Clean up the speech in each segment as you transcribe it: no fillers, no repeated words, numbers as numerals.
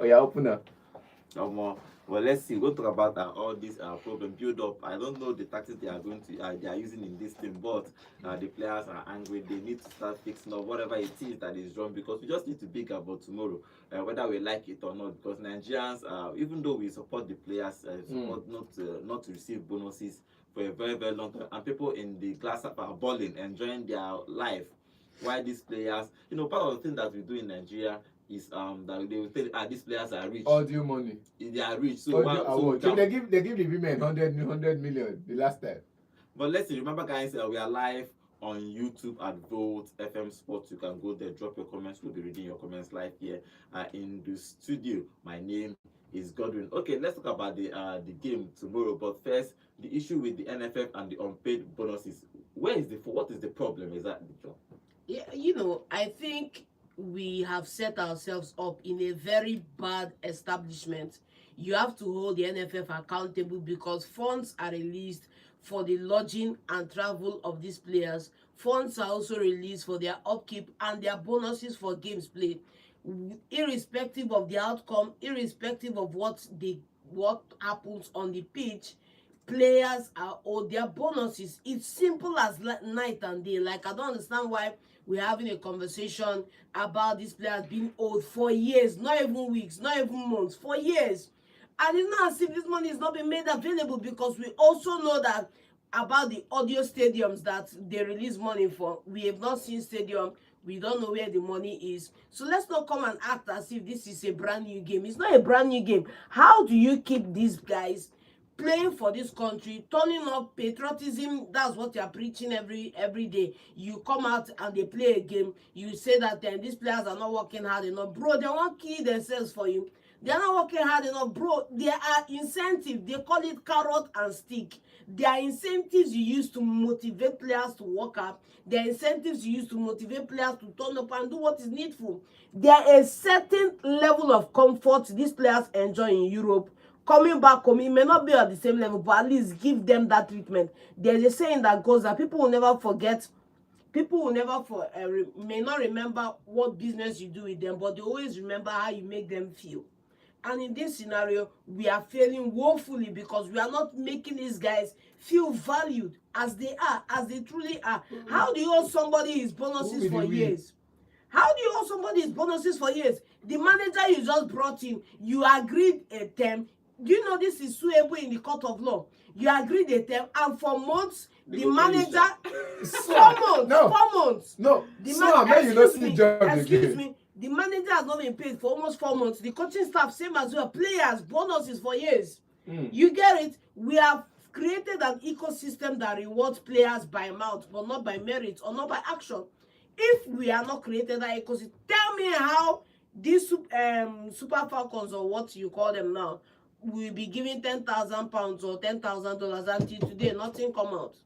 Oh, yeah, open up. Well, let's see. We'll talk about all these problem build up. I don't know the tactics they are using in this team, but the players are angry. They need to start fixing up whatever it is that is wrong because we just need to be about tomorrow, whether we like it or not. Because Nigerians, even though we support the players, support not to receive bonuses for a very very long time, and people in the glass up are balling, enjoying their life. Why these players, part of the thing that we do in Nigeria is that they will tell these players are rich. Audio money. They are rich. So why they give the women 100 million the last time. But let's see, remember guys, we are live on YouTube at Volt FM Sports. You can go there, drop your comments. We'll be reading your comments live here in the studio. My name is Godwin. Okay, let's talk about the game tomorrow. But first, the issue with the NFF and the unpaid bonuses. What is the problem exactly, John? Yeah, I think we have set ourselves up in a very bad establishment. You have to hold the NFF accountable because funds are released for the lodging and travel of these players. Funds are also released for their upkeep and their bonuses for games played. Irrespective of the outcome, irrespective of what happens on the pitch, players are owed their bonuses. It's simple as night and day. Like, I don't understand why we're having a conversation about these players being owed for years, not even weeks, not even months, for years. And it's not as if this money is not being made available, because we also know that about the audio stadiums that they release money for. We have not seen stadium. We don't know where the money is. So let's not come and act as if this is a brand new game. It's not a brand new game. How do you keep these guys playing for this country, turning up patriotism? That's what you're preaching every day. You come out and they play a game. You say that these players are not working hard enough. Bro, they won't kill themselves for you. They're not working hard enough, bro. There are incentives. They call it carrot and stick. There are incentives you use to motivate players to work up. There are incentives you use to motivate players to turn up and do what is needful. There is a certain level of comfort these players enjoy in Europe. Coming back home, it may not be at the same level, but at least give them that treatment. There's a saying that goes that people will never forget. People will never may not remember what business you do with them, but they always remember how you make them feel. And in this scenario, we are failing woefully because we are not making these guys feel valued as they are, as they truly are. How do you owe somebody his bonuses for years? How do you owe somebody his bonuses for years? The manager you just brought in, you agreed a term. Do you know this is suable in the court of law? You agreed a term, and for months, the manager... 4 months. No, excuse me. The manager has not been paid for almost 4 months. The coaching staff, same as well. Players, bonuses for years. You get it? We have created an ecosystem that rewards players by mouth, but not by merit or not by action. If we are not created that ecosystem, tell me how these Super Falcons, or what you call them now, will be giving £10,000 or $10,000 until today, nothing come out.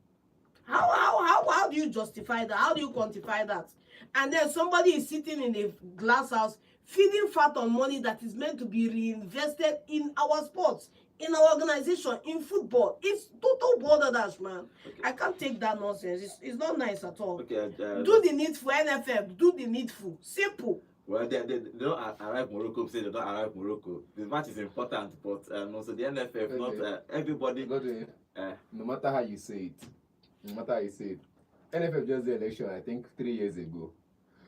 How do you justify that? How do you quantify that? And then somebody is sitting in a glass house feeding fat on money that is meant to be reinvested in our sports, in our organization, in football. It's total border dash, man. Okay. I can't take that nonsense. It's not nice at all. Okay, do the needful, NFF. Do the needful. Simple. Well, they don't arrive Morocco. Say they don't arrive Morocco. The match is important, but also the NFF, okay. Not everybody. No matter how you say it, NFF just the election, I think 3 years ago.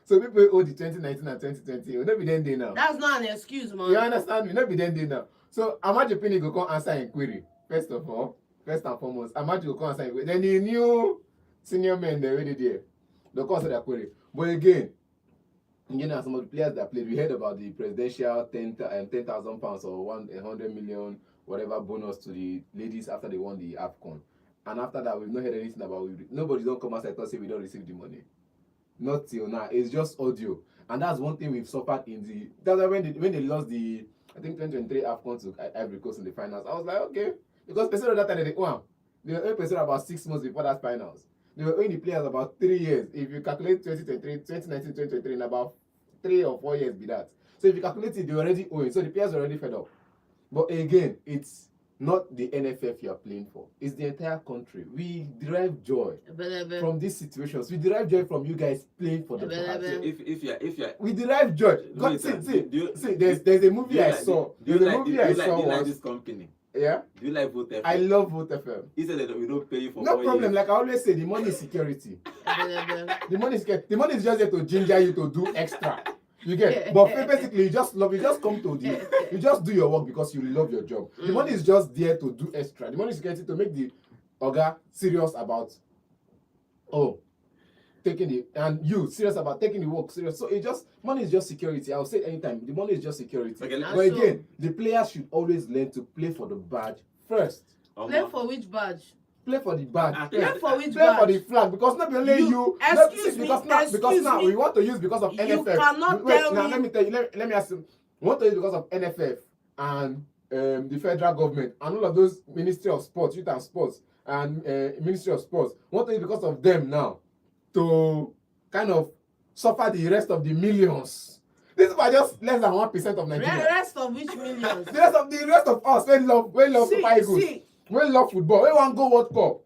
So people owe the 2019 and 2020. It will not be then day now. That's not an excuse, man. You understand me? Not be then day now. So Amaju Pini go come answer inquiry. First and foremost, Amaju go come answer inquiry. Then the new senior men they already there. They come answer their query. But again, some of the players that played, we heard about the presidential £10,000 or 100 million whatever bonus to the ladies after they won the AFCON. And after that, we've not heard anything about it. Nobody don't come outside and say we don't receive the money. Not till now. It's just audio. And that's one thing we've suffered in the... That's why when they lost the, I think, 2023 AFCON to Ivory Coast in the finals, I was like, okay. Because person of that time, they were owing about 6 months before that finals. They were owing the players about 3 years. If you calculate 2019, 2023, in about 3 or 4 years be that. So if you calculate it, they were already owing. So the players are already fed up. But again, it's not the NFF you are playing for. It's the entire country. We derive joy from these situations. We derive joy from you guys playing for the badge. So if you're We derive joy. God, see, there's a movie I saw. There's a movie I saw do you like once. this company? Yeah. Do you like Vote FM? I love Vote FM. He said that we don't pay you for No 4 problem. years. Like I always say, the money is security. The money is security. The money is just there to ginger you to do extra. You get, but basically you just come to you just do your work because you love your job. The money is just there to do extra. The money is security to make the oga serious about serious about taking the work serious. So it just money is just security. I'll say anytime the money is just security. Okay, but again, the players should always learn to play for the badge first. Play for which badge? Play for the badge. Play for which play badge? for the flag because not only you. Excuse me. Because now we want to use because of NFF. You cannot tell me. Let me tell you. Let me ask you. We want to use because of NFF and the federal government and all of those Ministry of Sports, Youth and Sports, and Ministry of Sports. We want to use because of them now to kind of suffer the rest of the millions. This is just less than 1% of Nigeria. The rest of which millions? the rest of us we love Super Eagles. We love football. We want to go World Cup.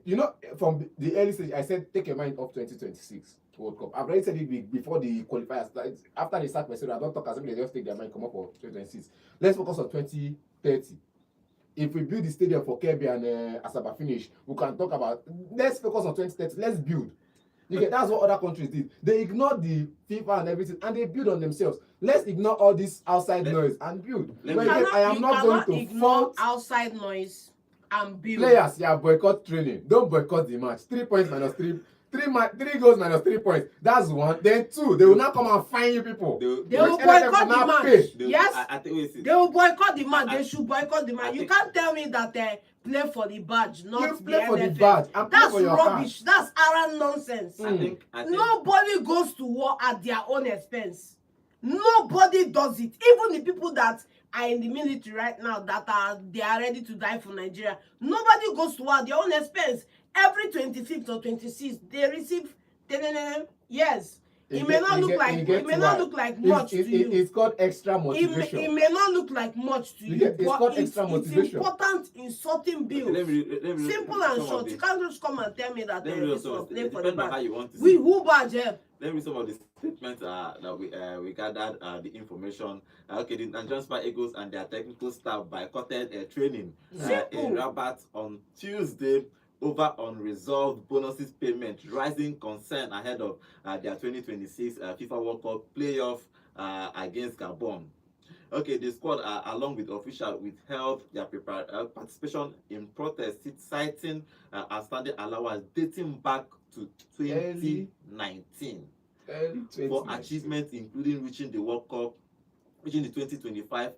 You know, from the early stage, I said take your mind off 2026 World Cup. I've already said it before the qualifiers started. After they start my story, I don't talk as if they just take their mind come up for 2026. Let's focus on 2030. If we build the stadium for Kirby and Asaba finish, we can talk about. Let's focus on 2030. Let's build. That's what other countries did. They ignore the FIFA and everything, and they build on themselves. Let's ignore all this outside noise and build. I am not going to ignore outside noise and build. Players, boycott training. Don't boycott the match. 3 points minus 3. 3 goals minus 3 points. That's 1. Then 2, they will not come and fine you people. They will boycott the match. Yes, they will boycott the match. They should boycott the match. You can't tell me that play for the badge, not the play for NFF. the badge. And That's play for rubbish. That's arrant nonsense. I think Nobody goes to war at their own expense. Nobody does it. Even the people that are in the military right now they are ready to die for Nigeria. Nobody goes to war at their own expense. Every 25th or 26th, they receive yes. It may not look like much to you. It's called extra motivation. It may not look like much to you, but it's important in certain bills. Simple and short. You can't just come and tell me that this was playing for the badge. Who badge? Let me read some of the statements that we gathered the information. Okay, the Nigerian Super Eagles and their technical staff boycotted training in Rabat on Tuesday over unresolved bonuses payment, rising concern ahead of their 2026 FIFA World Cup playoff against Gabon. Okay, the squad, along with officials, withheld their participation in protests, citing outstanding allowance dating back to 2019 for achievements including reaching the World Cup, reaching the 2025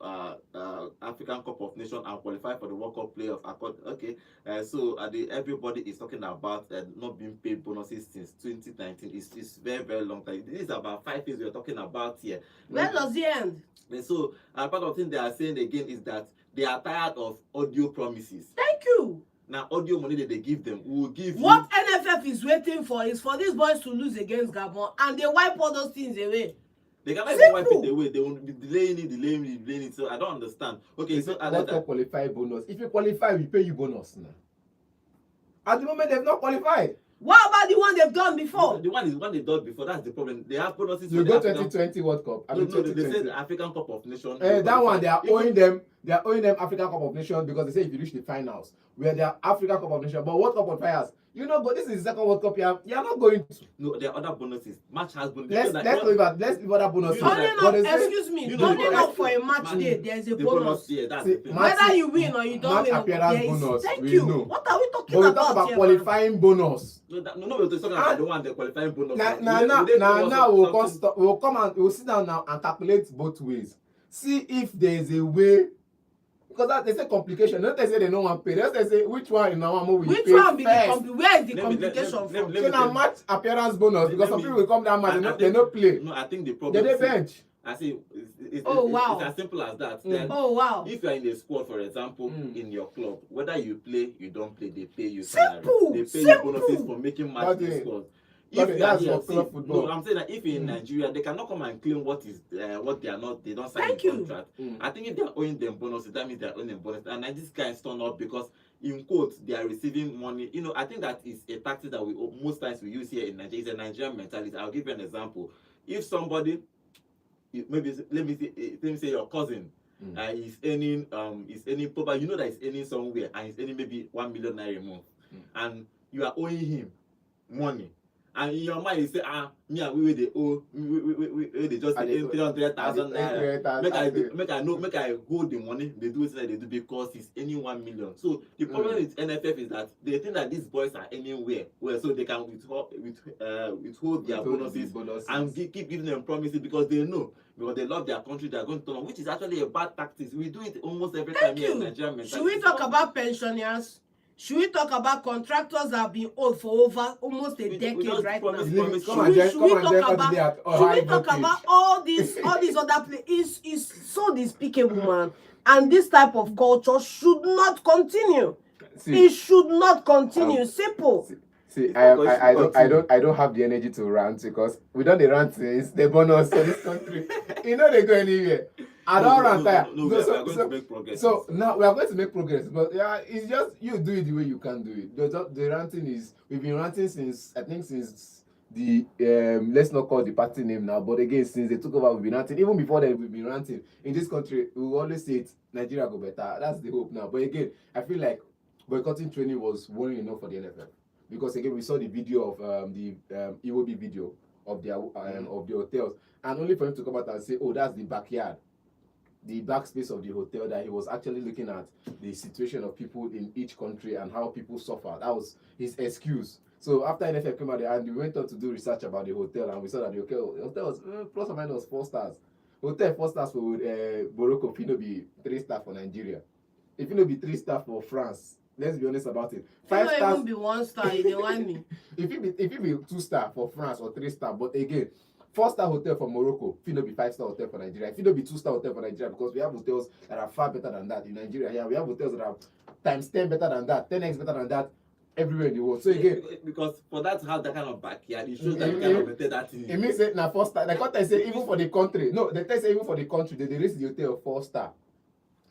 African Cup of Nations and qualify for the World Cup playoff. Okay, so everybody is talking about not being paid bonuses since 2019. It's very, very long time. This is about 5 years we are talking about here. When does it end? And so part of the thing they are saying again is that they are tired of audio promises. Thank you. Now, audio money that they give them, we will give what you. NFF is waiting for is for these boys to lose against Gabon and they wipe all those things away. They cannot even wipe it away. They will be delaying it. So I don't understand. Okay, so what to qualify bonus? If you qualify, we pay you bonus now. At the moment, they've not qualified. What about the one they've done before? The one they've done before. That's the problem. They have bonuses. You go 2020 World Cup. No, they said the African Cup of Nations. That one they are owing them. They are owing them African Cup of Nations because they say if you reach the finals, where they are African Cup of Nations, but World Cup qualifiers. You know, but this is the second World Cup. You are not going to. No, there are other bonuses. Match has bonuses. Let's leave other bonuses. Excuse me. Turning up for a match day, there's a bonus. Whether you win or you don't win, appearance bonus. Thank you. Know. What are we talking but about? We talk about qualifying bonus. No, we're talking about the one the qualifying bonus. Now we'll come and we'll sit down now and calculate both ways. See if there is a way. Because they say complication. Don't they say they don't want pay. They say which one in our movie which pay one be first. where is the complication from? So now match appearance bonus because some people will come down match they don't play. No, I think the problem. They bench. I see. Wow. It's as simple as that. Then, wow. If you are in the squad, for example, in your club, whether you play, you don't play, they pay you salary. They pay you bonuses for making match in the squad. if But we are that's here, for club see, football. no, I'm saying that if in Nigeria, they cannot come and claim what they are not, they don't sign Thank a you. contract. I think if they are owing them bonuses, that means they are owing them bonuses. And then these guys turn up because, in quotes, they are receiving money. You know, I think that is a tactic that we most times we use here in Nigeria. It's a Nigerian mentality. I'll give you an example. If somebody, maybe let me say your cousin, is earning probably, you know that he's earning somewhere and he's earning maybe 1 million naira a month, and you are owing him money, and in your mind you say, me and we they owe, we they just earn 300,000 naira, make I hold the money, they do it like they do because he's earning 1 million. So the problem with NFF is that they think that these boys are anywhere well, so they can withhold their bonuses and keep giving them promises because they know, because they love their country, they are going to turn on, which is actually a bad tactic. We do it almost every time here in Nigerian mentality. Should we talk about pensioners? Should we talk about contractors that have been old for over almost a decade right now? Should we talk about all these other places? It's so despicable, man. And this type of culture should not continue. It should not continue. Simple. See, I don't have the energy to rant because we don't rant since the bonus for this country. You know they go anywhere. I don't rant. No, we are going to make progress. So now we are going to make progress, but yeah, it's just you do it the way you can do it. The ranting is, we've been ranting since, I think since the let's not call the party name now, but again, since they took over, we've been ranting. Even before that, we've been ranting. In this country, we always say it, Nigeria go better. That's the hope now. But again, I feel like boycotting training was worrying enough for the NFF. Because again, we saw the video of the EOB video of their of the hotels, and only for him to come out and say, "Oh, that's the backyard, the backspace of the hotel." That he was actually looking at the situation of people in each country and how people suffer. That was his excuse. So after NFF came out there, and we went on to do research about the hotel, and we saw that the hotel was plus or minus 4 stars. Hotel 4 stars for Morocco, if it no be 3 stars for Nigeria, if it no be 3 stars for France. Let's be honest about it. 5 stars. Even be 1 star, they want me. if it be 2 star for France or 3 star, but again, 4-star hotel for Morocco, if it not be 5-star hotel for Nigeria, if it not be 2-star hotel for Nigeria, because we have hotels that are far better than that in Nigeria. Yeah, we have hotels that are times 10 better than that, 10x better than that everywhere in the world. So again, because for that to have that kind of backyard, it shows that you kind of better that thing. It means that now 4-star. The content say even for the country. No, the test say even for the country, they raise the hotel 4-star,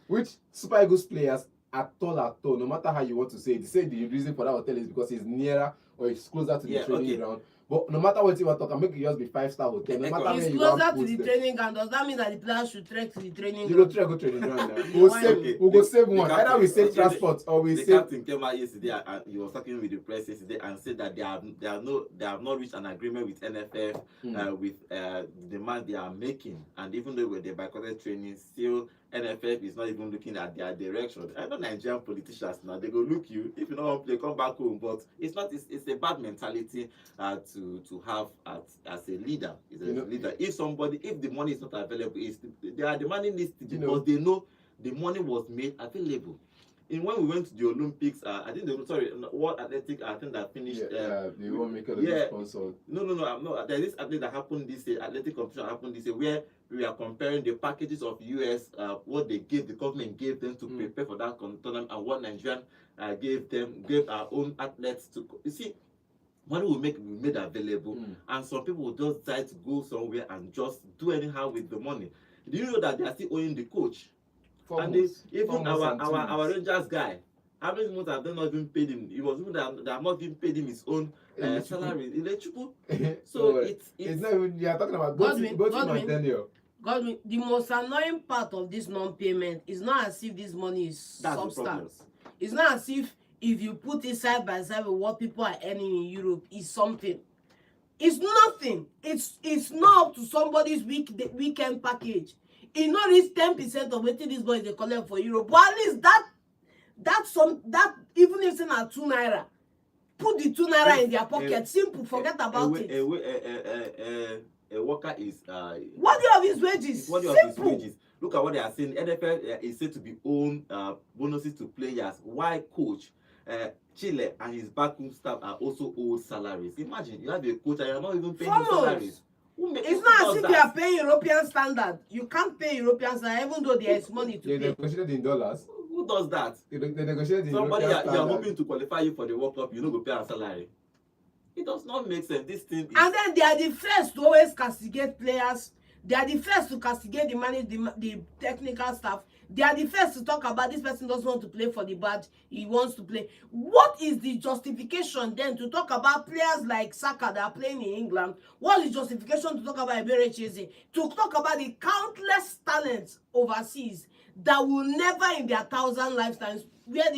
which Super Eagles players at all, no matter how you want to say it, they say the reason for that hotel is because it's nearer or it's closer to the training ground. But no matter what you want to talk, make it just be 5-star hotel. No matter it's closer to the training ground. Does that mean that the players should trek to the training ground? You go training ground now. We'll go save one. Either we save transport or we save. The captain came out yesterday and he was talking with the press yesterday and said that they have not reached an agreement with NFF with the demand they are making, and even though they boycotted training, still NFF is not even looking at their direction. I know Nigerian politicians now, they go look you, if you don't want to play, come back home. But it's not, it's a bad mentality to have as a leader. Leader. If the money is not available, they are demanding this because they know the money was made available. And when we went to the Olympics, I think World Athletic, I think that finished. They won't make a sponsor. No. There is athlete that happened this year, athletic competition happened this year, where we are comparing the packages of US, what they gave, the government gave them to prepare for that tournament, and what Nigerian gave our own athletes to. You see, money will be made available, and some people will just decide to go somewhere and just do anyhow with the money. Do you know that they are still owing the coach? And even our Rangers guy, how many months have they not even paid him? It was even that they have not even paid him his own salary. So it's not even, you are talking about Godwin. Godwin, the most annoying part of this non-payment is not as if this money is substance. It's not as if you put it side by side with what people are earning in Europe is something. It's nothing. It's not up to somebody's weekend package. It not reach 10% of what these boys they collect for Europe. But at least that even if it's not 2 naira, put the 2 naira in their pocket. Simple, forget about it. A worker is worthy of his wages. Worthy of his wages. Look at what they are saying. NFL is said to be own bonuses to players. Why coach Chile and his backroom staff are also owed salaries? Imagine you have a coach and you're not even paying salaries. It's not as if you are paying European standard. You can't pay European standard even though there is money to pay. They negotiated in dollars. Who does that? They negotiated in somebody European you are hoping to qualify you for the World Cup, you know, go pay a salary. It does not make sense. This thing is... And then they are the first to always castigate players. They are the first to castigate the technical staff. They are the first to talk about this person doesn't want to play for the badge, he wants to play. What is the justification then to talk about players like Saka that are playing in England? What is the justification to talk about Ebere Cheze? To talk about the countless talents overseas that will never in their 1,000 lifetimes wear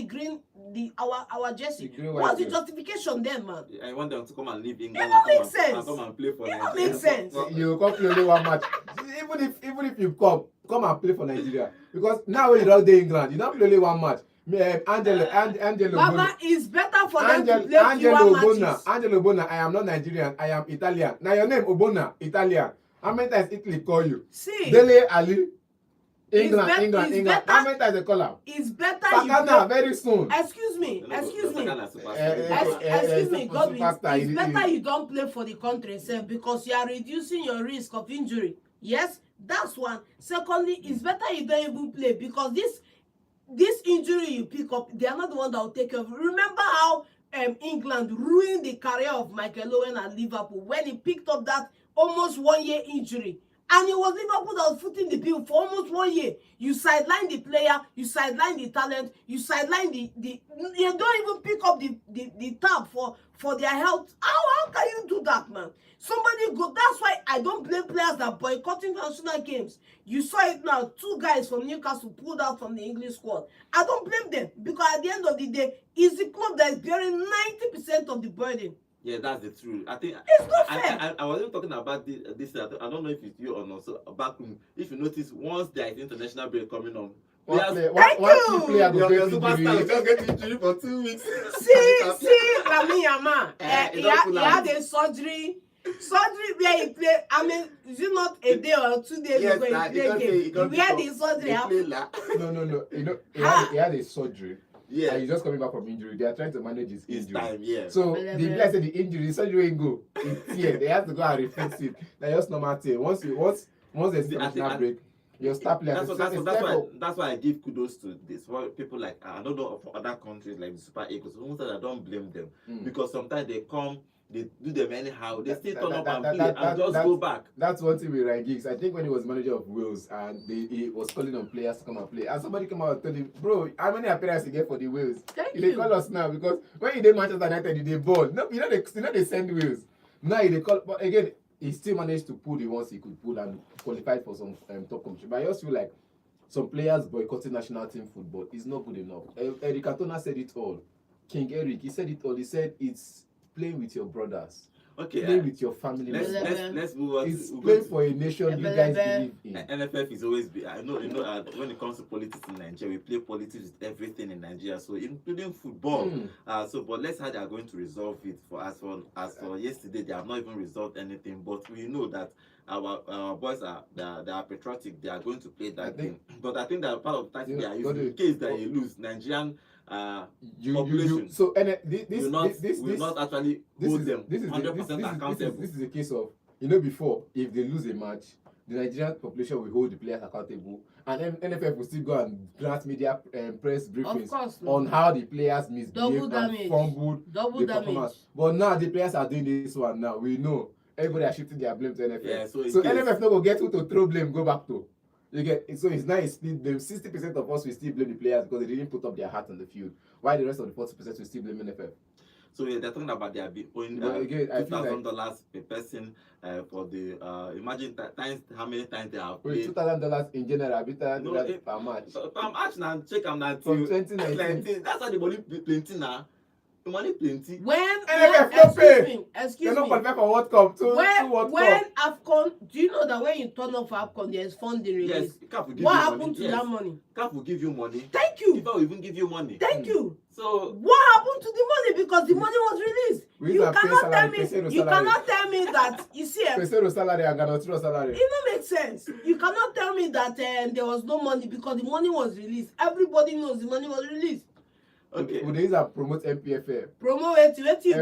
our jersey? What's the justification then, man? I want them to come and leave England. It don't make sense. And come and play for It Nigeria. don't make sense. You come play only one match. Even if you come and play for Nigeria, because now when you don't do England, you don't play only one match. Angelo Baba, it's better for them to play fewer matches. Angelo Obona, I am not Nigerian, I am Italian. Now your name Obona, Italian. How many times Italy call you? See, Dele Ali, England. Better, How many times they call him? it's better Sakana very soon. Excuse me, Excuse me, Godwin, it's better you don't play for the country itself because you are reducing your risk of injury. Yes, that's one. Secondly, it's better you don't even play because this injury you pick up, they are not the one that will take care of it. Remember how England ruined the career of Michael Owen at Liverpool when he picked up that almost 1 year injury. And it was Liverpool that was footing the bill for almost 1 year. You sideline the player, you sideline the talent, you sideline you don't even pick up the tab for their health. How can you do that, man? Somebody go. That's why I don't blame players that boycotting national games. You saw it now. 2 guys from Newcastle pulled out from the English squad. I don't blame them because at the end of the day, it's the club that is bearing 90% of the burden. Yeah, that's the truth. I think it's not fair. I wasn't talking about this. I don't know if it's you or not. So back home, if you notice, once there is international break coming on, One player go get injury for 2 weeks. See, Rami Yama, he had a surgery where he played. I mean, is it not a day or 2 days ago he played game? Where the surgery happened? No. You know, he had a surgery. Yeah, he's just coming back from injury. They are trying to manage his injury. Time, yeah. So the player said the injury, the surgery ain't go. It's here. They have to go and refix it. That's just normal thing. Once there's international break, your star player. That's why I give kudos to this. For people like I don't know for other countries like the Super Eagles, I don't blame them because sometimes they come. They do them anyhow. They still turn up and play and just go back. That's one thing with Ryan Giggs. I think when he was manager of Wales and he was calling on players to come and play, and somebody came out and told him, "Bro, how many appearances you get for the Wales? They call us now because when he did Manchester United, they ball. No, they send Wales. Now they call, but again, he still managed to pull the ones he could pull and qualified for some top competition. But I just feel like some players boycotting national team football is not good enough. Eric Cantona said it all. King Eric, he said it all. He said it's playing with your brothers. Okay. Play with your family. Let's move on. It's playing for a nation you guys believe in. NFF is always I know when it comes to politics in Nigeria, we play politics with everything in Nigeria, so including football. But let's how they are going to resolve it. As for yesterday, they have not even resolved anything. But we know that our boys are patriotic. They are going to play that game. But I think that part of the tactic they are using in case that you lose Nigerian population. Will not actually hold them 100% accountable. This is a case of before if they lose a match, the Nigerian population will hold the players accountable, and NFF will still go and grant media press briefings on how the players misbehaved and fumbled the performance. But now the players are doing this one. Now we know everybody are shifting their blame to NFF. Yeah, so NFF not gonna get who to throw blame go back to. You get so it's now split. The 60% of us will still blame the players because they didn't put up their heart on the field. While the rest of the 40% will still blame NFF. So they're talking about their owing $2,000 per person for the imagine times how many times they have played. $2,000 in general, per match. Per match now, check them now. From 2019. That's why the money plenty now. The money plenty. Excuse me. They're not qualified for World Cup. When AFCON, do you know that when you turn off AFCON, there's funding release? Yes, CAF will give what you happened money. to that money? CAF will give you money. Thank you. FIFA will even give you money. Thank you. So what happened to the money? Because the money was released. You cannot tell me that you see salary and Ganotro salary. It don't make sense. You cannot tell me that there was no money because the money was released. Everybody knows the money was released. Okay. Would they promote MPFL? Promote it,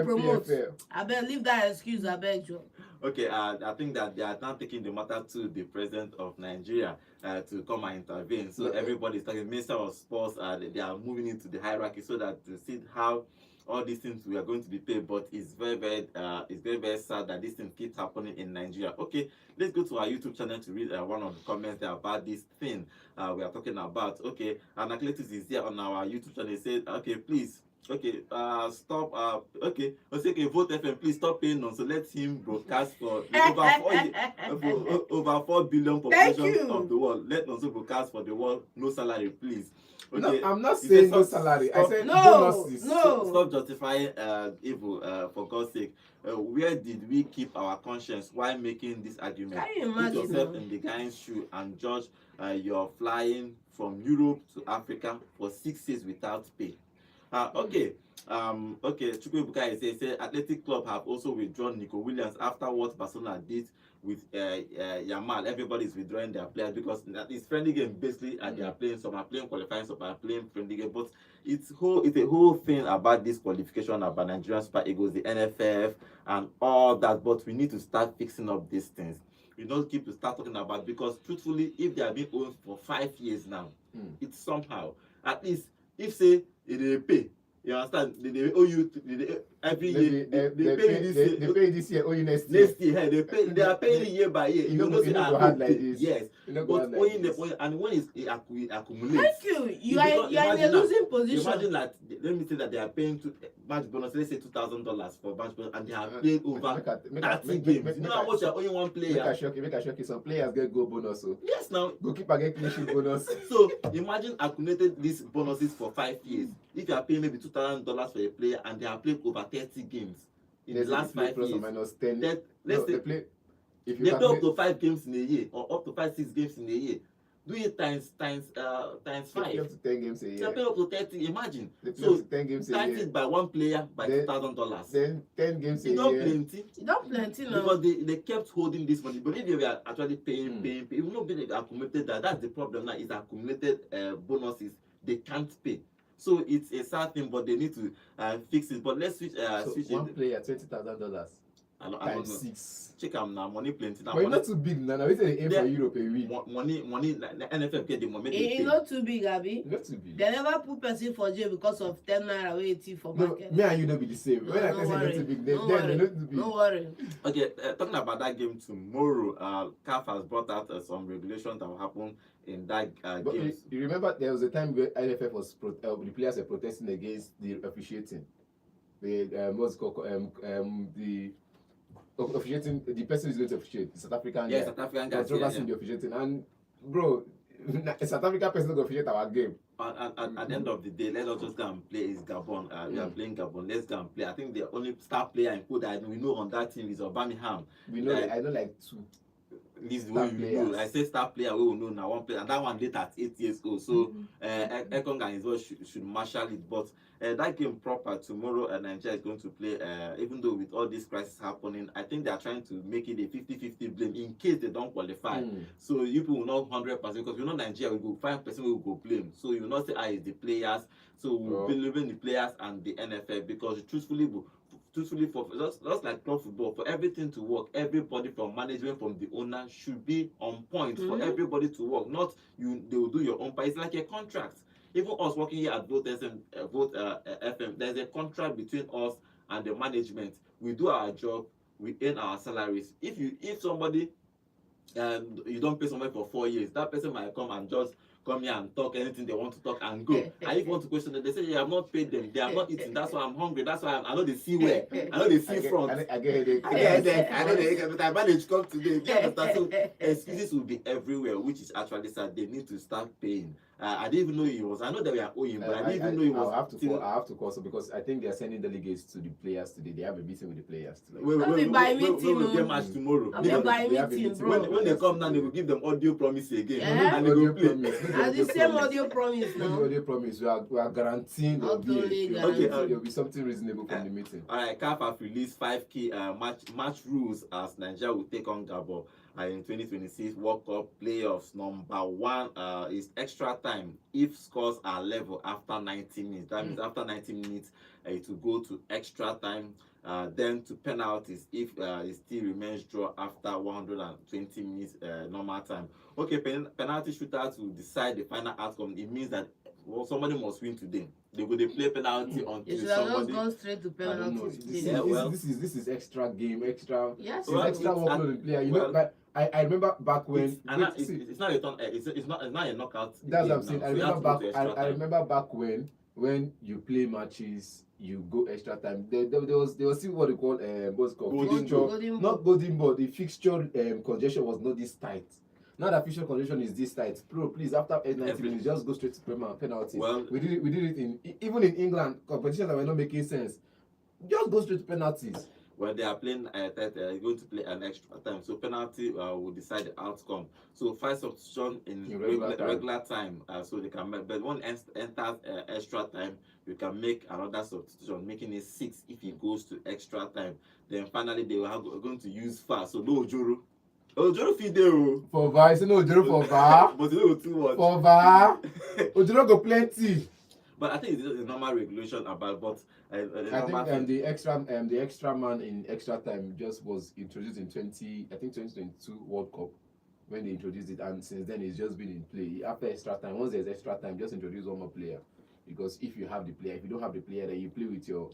promote. I bet leave that excuse, I bet you. Okay, I think that they are now taking the matter to the president of Nigeria to come and intervene. So everybody is talking, Minister of Sports, they are moving into the hierarchy so that to see how all these things we are going to be paid, but it's very sad that this thing keeps happening in Nigeria. Okay, let's go to our YouTube channel to read one of the comments there about this thing we are talking about. Okay, and Athletics is here on our YouTube channel. He said, okay, please. Okay, stop. Okay, okay, Vote FM, please stop paying on. So let him broadcast for over 4 billion population of the world. Let Nonso broadcast for the world, no salary, please. Okay, no, I'm not saying no salary. I said no, bonuses. no. Stop justifying evil, for God's sake. Where did we keep our conscience while making this argument? Can you Put imagine yourself now? in the guy's shoe and judge you're flying from Europe to Africa for 6 years without pay. Okay. Okay, Chukwu say Athletic Club have also withdrawn Nico Williams after what Barcelona did with Yamal. Everybody is withdrawing their players because it's friendly game basically, and they are playing. Some are playing qualifying, some are playing friendly game. But it's a whole thing about this qualification about Nigerian Super Eagles, the NFF, and all that. But we need to start fixing up these things. We don't keep to start talking about, because truthfully, if they have been owned for 5 years now, it's somehow, at least if say they pay. You understand? They owe you every year. They pay this year. They pay this year. Owe you next year. Next year, hey, they are paying year by year. You know, go hard like this. Yes, but owing and when it accumulates. Thank you. You are in a losing position. Imagine that. Let me say that they are paying match bonus. Let's say $2,000 for match bonus, and they have played over 30 games. You know how much you are owing one player? Make a shock you. Some players get goal bonus. So. Yes, now Goalkeeper get clean sheet bonus. So imagine accumulated these bonuses for 5 years. If you are paying maybe $2,000 for a player and they have played over 30 games in the last 5 plus years, or minus 10. Let's say they play. If you they play up to 5 games in a year, or up to 5-6 games in a year. Do it times 5. They play up to 10 games a year. They play up to 30. Imagine. They play So up to 10 games a times year. it by one player by $2,000. Then 10 games a It's year. not plenty. You don't plenty now. Because they kept holding this money. But if they were actually paying, it will not be accumulated. That's the problem now. It's accumulated bonuses they can't pay. So it's a sad thing, but they need to fix it. But let's switch. So Switch one it. player $20,000 I don't times know. 6. Check them now. Money plenty. Now But it's not too big now. We say they aim for Europe a week. money. Like the NFF get the money. It's not too big, Abi. Not too big. They never put person for jail because of 10 naira waiting for No, market. me and you don't be the same. No, When I no say not worry. too big, No they're worry. not too big. No worry. Okay, talking about that game tomorrow, CAF has brought out some regulations that will happen in that But game. you remember there was a time where IFF was the players were protesting against the officiating. The what's called the officiating, the person who's going to officiate, the South African Yes, guy. South African guy. Controversy in the officiating, and bro, a South African person going to officiate our game. At the end of the day, let us just go and play is Gabon. We are playing Gabon. Let's go and play. I think the only star player in food that we know on that team is Aubameyang. We know, I know like 2. This is what you know. I say star player, we will know now one player, and that one did at 8 years old. So Ekong and his boys should marshal it. But that game proper tomorrow, Nigeria is going to play. Even though with all this crisis happening, I think they are trying to make it a 50-50 blame in case they don't qualify. So you people will not 100% because you know Nigeria will go 5% will go blame. So you will not say it's the players. So we'll believe in the players and the NFF, because truthfully for just like club football, for everything to work, everybody from management, from the owner should be on point for everybody to work. Not they will do your own part. It's like a contract. Even us working here at Vote FM, there's a contract between us and the management. We do our job, we earn our salaries. If somebody you don't pay somebody for 4 years, that person might come and just come here and talk anything they want to talk and go. And if you want to question them, they say, you have not paid them. They are not eating. That's why I'm hungry. That's why I know they see where. I know they see front. I get headache. I get headache. I know they get, but I managed to come today. Do you understand? So excuses will be everywhere, which is actually sad. They need to start paying. I didn't even know he was. I know that we are owing, but I didn't even know he was. I have to call so because I think they are sending delegates to the players today. They have a meeting with the players today. We will get match tomorrow. When they come now, they will give them audio promise again, and they will play. And the same audio promise now. Audio promise. We are guaranteeing there will be something reasonable from the meeting. All right, CAF have released 5 key match rules as Nigeria will take on Gabon in 2026 World Cup playoffs. Number 1 is extra time if scores are level after 90 minutes. That means after 90 minutes it will go to extra time. Then to penalties if it still remains draw after 120 minutes normal time. Okay, penalty shootouts will decide the final outcome. It means that well, somebody must win today. They go they play penalty You until should have just somebody. gone straight to I don't know. penalties. This, Yeah, well- this is extra game, extra. Yes, It's extra it's- workload on the player. You well- know, but I remember back when. It's, and that, it's not a turn. It's not a knockout. That's what I'm game saying. now, I so you have remember to go back. to extra I time. remember back when you play matches, you go extra time. There was still what they call what's it called Golden fixture, ball. Golden ball. not golden ball. The fixture congestion was not this tight. Now that fixture congestion is this tight. Bro, please after 90 minutes, just go straight to penalties. Well- we did it in even in England competitions that were not making sense. Just go straight to penalties. When they are playing going to play an extra time, so penalty will decide the outcome. So 5 substitution in regular time, so they can make. But when enters extra time, you can make another substitution, making it 6 if it goes to extra time. Then finally they are going to use VAR. So no Ojoro. Ojoro fit dey o. For VAR, you say no Ojoro for VAR. But you know too much. For VAR, Ojoro go plenty. But I think it's just a normal regulation about. But I think the extra man in extra time just was introduced in 2022 World Cup when they introduced it, and since then it's just been in play. After extra time, once there's extra time, just introduce one more player, because if you have the player, if you don't have the player, then you play with your.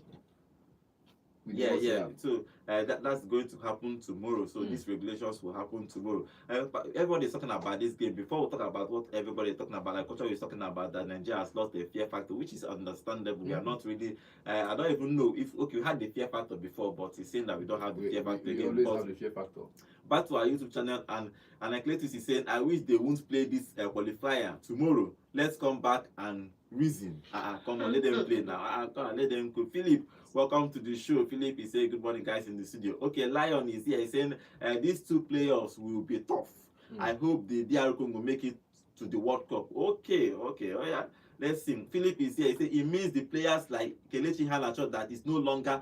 Yeah. So that's going to happen tomorrow. So these regulations will happen tomorrow. Everybody is talking about this game. Before we talk about what everybody is talking about, like Kocha is talking about that Nigeria has lost the fear factor, which is understandable. We are not really. I don't even know if we had the fear factor before, but he's saying that we don't have the fear factor we again. always have the fear factor. Back to our YouTube channel, and Cletus is saying, I wish they won't play this qualifier tomorrow. Let's come back and reason. Come on, let them play now. Come on, let them go. Philip, welcome to the show. Philip is saying good morning, guys, in the studio. Okay, Lion is here. He's saying these 2 players will be tough. I hope the DR Congo will make it to the World Cup. Okay. Oh yeah, let's see. Philip is here. He said it means the players like Kelechi Iheanacho that is no longer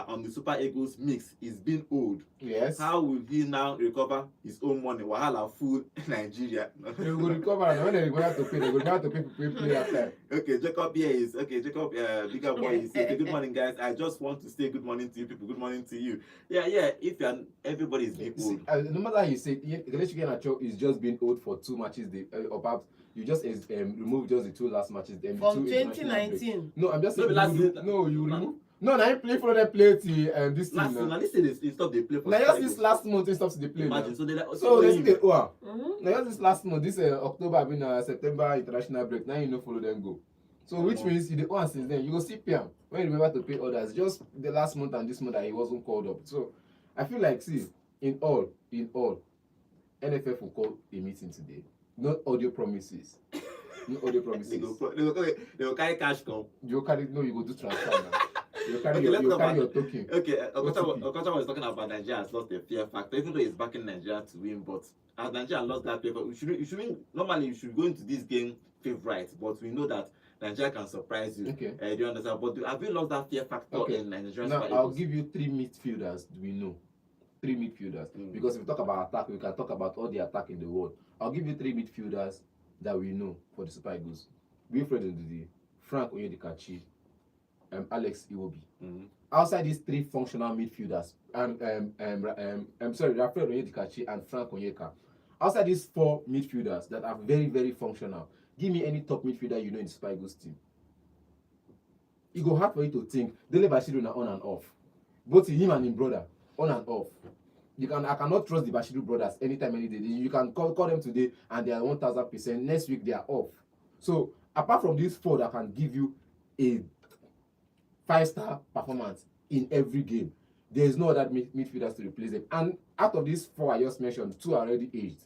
on the Super Eagles mix is being old. Yes. How will he now recover his own money? Wahala full Nigeria. They will recover, and when they go have to pay, they will have to pay for play after. Okay, Jacob here is Jacob, bigger boy. He says, good morning, guys. I just want to say good morning to you people. Good morning to you. Yeah. If everybody is being old. No matter how you say, Kelechi Iheanacho is just being old for 2 matches. Or perhaps you just remove just the 2 last matches. From 2019. No, I'm just saying. No, You remove. No, now you play for them play till this last thing. Now they say they stop they play for. Now just this last month they stop to play. Imagine, now. so they see the now just this last month, this October, I mean September international break. Now you know follow them go. So which means you the one since then you go see PM when you remember to pay others. Just the last month and this month that he wasn't called up. So I feel like in all, NFF will call a meeting today. Not audio promises. No audio promises. they will carry cash come. You carry you go do transfer now. You carry your token. Okay, Okocha was talking about Nigeria has lost the fear factor, even though he's backing Nigeria to win. But as Nigeria lost that fear factor, you should normally you should go into this game favourite, but we know that Nigeria can surprise you. Okay. Do you understand? But have you lost that fear factor in Nigeria? Now I'll give you 3 midfielders we know. 3 midfielders. Because if we talk about attack, we can talk about all the attack in the world. I'll give you 3 midfielders that we know for the Super Eagles. Wilfred Ndidi, Frank Onyedikachi, Alex Iwobi. Outside these 3 functional midfielders, Rafael Onyedikachi and Frank Onyeka. Outside these 4 midfielders that are very, very functional, give me any top midfielder you know in the Super Eagles team. It go hard for you to think. Dele Bashiru na on and off. Both him and his brother, on and off. I cannot trust the Bashiru brothers anytime, any day. You can call them today and they are 1000%. Next week they are off. So apart from these 4 that can give you a 5-star performance in every game, there is no other midfielders to replace them. And out of these 4 I just mentioned, 2 are already aged.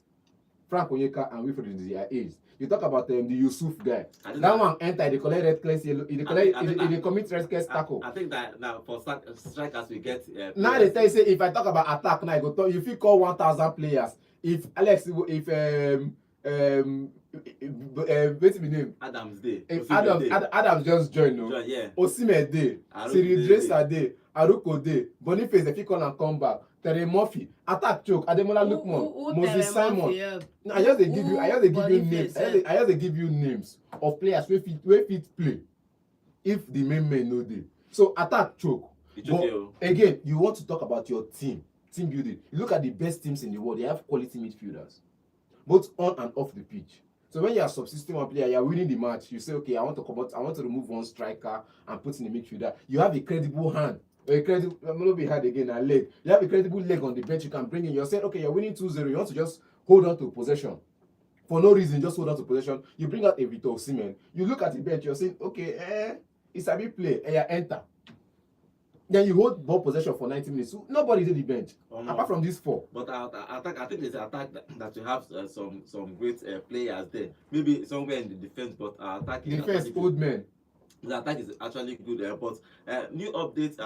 Frank Onyeka and Wilfred Ndidi are aged. You talk about the Yusuf guy. That one enter, they collect red class yellow. They commit red class tackle. I think that now for strikers we get. Now they tell you say if I talk about attack now, I go talk. If you call 1000 players, if Alex, what's his name? Adams Day. If Adams just joined, no. Yeah. Osimhen Day, Cyril Dresser Day, Aruko Day, Boniface if he call and come back. Terry Murphy, attack choke, Ademola Lookman, Moses Simon. Yeah. I just give you names. I just give you names of players where fit play if the main men know they. So attack choke. But again, you want to talk about your team building. You look at the best teams in the world, they have quality midfielders, both on and off the pitch. So when you are subsisting one player, you are winning the match. You say, okay, I want to remove one striker and put in a midfielder. You have a credible hand. A credible, not be hard again, a leg. You have a credible leg on the bench. You can bring in. You're saying, okay, you're winning 2-0. You want to just hold on to possession. For no reason, just hold on to possession. You bring out a Victor Osimhen. You look at the bench. You're saying, okay, it's a big play. And you enter. Then you hold ball possession for 90 minutes. So nobody's in the bench apart from these 4. But I think there's an attack that you have some great players there. Maybe somewhere in the defense, but our attack is defense old men. The attack is actually good. But new updates.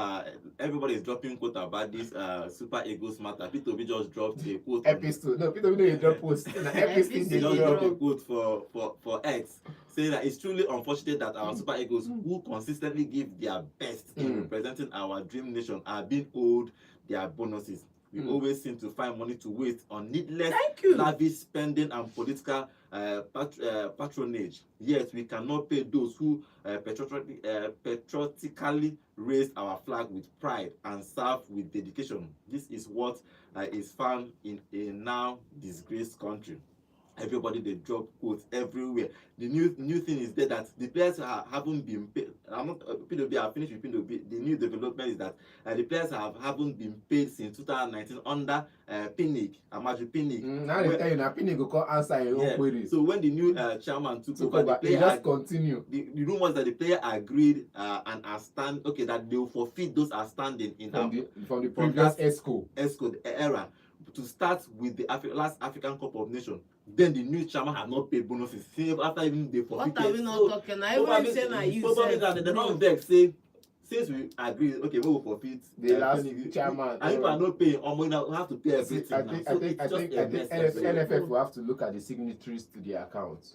Everybody is dropping quote about this Super Eagles matter. Peter Obi just dropped a quote. Epistle. No, Peter Obi didn't drop post. He just dropped a quote for X, saying that it's truly unfortunate that our Super Eagles, who consistently give their best in representing our dream nation, are being owed their bonuses. We always seem to find money to waste on needless lavish spending and political patronage. Yet we cannot pay those who patriotically raise our flag with pride and serve with dedication. This is what is found in a now disgraced country. Everybody they drop quotes everywhere. The new thing is that the players haven't been paid. I'm not PWB. I finished with PWB. The new development is that the players haven't been paid since 2019 under Pinnick, Amaju Pinnick. Now they tell you now Pinnick will come answer your own queries. So when the new chairman took over, the player just continue. The room was that the player agreed and are stand okay that they will forfeit those are standing in from the previous ESCO era to start with the last African Cup of Nations. Then the new chairman have not paid bonuses after even they forfeited. What are we not talking? I even say na you said. They don't beg say since we agree, okay, we will forfeit the last chairman. And if I not paying, we have to pay everything. I think NFF will have to look at the signatories to their account.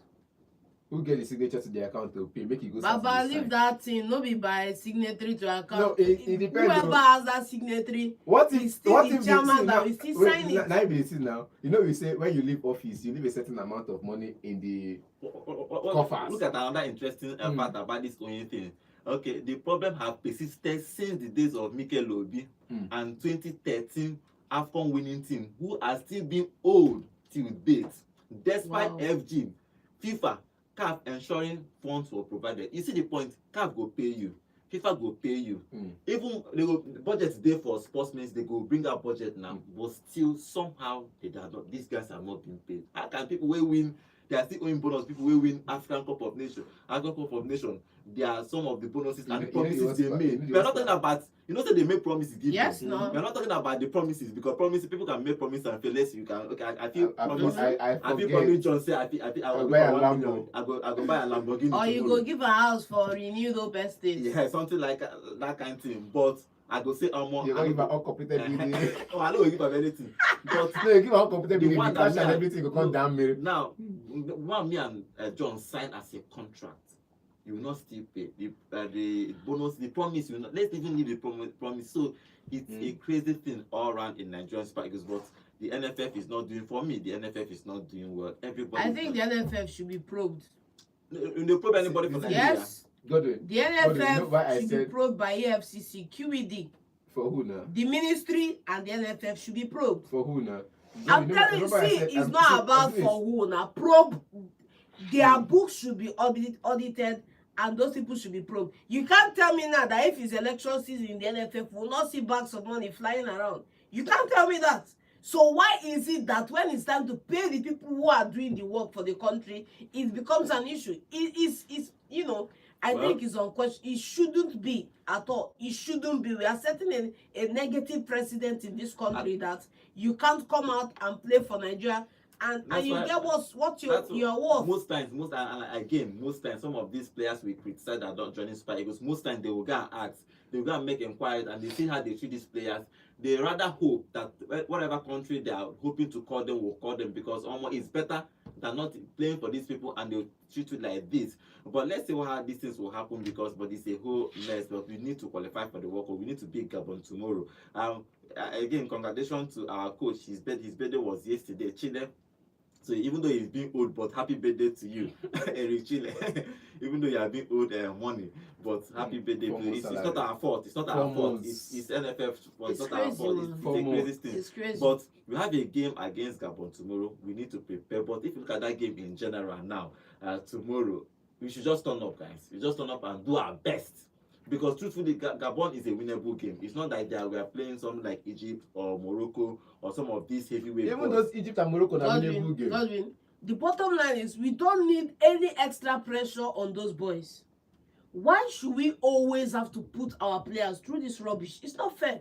Who get the signature to the account to pay? Make it go. Baba, leave that thing. No be by signatory to account. No, it depends. Whoever has that signatory, what if the chairman that will still sign it? Now be it now. You know, we say when you leave office, you leave a certain amount of money in the coffers. Look at another interesting part about this only thing. Okay, the problem have persisted since the days of Mikel Obi and 2013 AFCON winning team, who are still being owed till date, despite FG, FIFA, CAF ensuring funds were provided. You see the point? CAF go pay you, FIFA go pay you. Even they go budget there for sportsmen, they go bring out budget now, but still somehow they are not. These guys are not being paid. How can people will win? They are still owing bonus. People will win African Cup of Nations. African Cup of Nations. There are some of the bonuses and the promises they made. We are not talking about, say they make promises. Yes, no. We are not talking about the promises because promises people can make promises and fail. Less you can. Okay, I feel promise. I feel promise. John say I will buy a Lambo. I go buy a Lamborghini. Or you go give a house for renewed hope estate. Yeah, something like that kind of thing. But I go say more. You give an uncompleted building. Oh, I don't give up anything. But no, you give an uncompleted building. The cash and everything will come down. Now, one me and John signed as a contract. You will not still pay the bonus, the promise. You not. Let's even leave the promise. So it's a crazy thing all around in Nigerian Super Eagles. But the NFF is not doing for me. The NFF is not doing well. Everybody. I think the NFF should be probed. They probe anybody for Nigeria. Yes. The NFF should be probed by EFCC, QED. For who now? The ministry and the NFF should be probed. For who now? I'm telling you, see, it's not about for who now. Probe. Their books should be audited. And those people should be probed. You can't tell me now that if it's election season in the NFF, we'll not see bags of money flying around. You can't tell me that. So why is it that when it's time to pay the people who are doing the work for the country, it becomes an issue? I think it's unquestioned. It shouldn't be at all. It shouldn't be. We are setting a negative precedent in this country that you can't come out and play for Nigeria. And you get what your worth. Most times, some of these players we criticize that don't join Super Eagles. Most times they will go and ask, they will go and make inquiries, and they see how they treat these players. They rather hope that whatever country they are hoping to call them will call them because it's better than not playing for these people and they'll treat you like this. But let's see how these things will happen but it's a whole mess. But we need to qualify for the World Cup. We need to beat Gabon tomorrow. Again, congratulations to our coach. His birthday was yesterday. Chile So even though he's being owed, but happy birthday to you, Eric Chile. Even though you are being owed money, but happy birthday. It's not our fault. It's not our fault. It's NFF fault. It's not our fault. It's a crazy thing. It's crazy. But we have a game against Gabon tomorrow. We need to prepare. But if you look at that game in general now, tomorrow, we should just turn up, guys. We just turn up and do our best. Because truthfully, Gabon is a winnable game. It's not like we are playing something like Egypt or Morocco or some of these heavyweight. Even those Egypt and Morocco are winnable games. Godwin, the bottom line is we don't need any extra pressure on those boys. Why should we always have to put our players through this rubbish? It's not fair.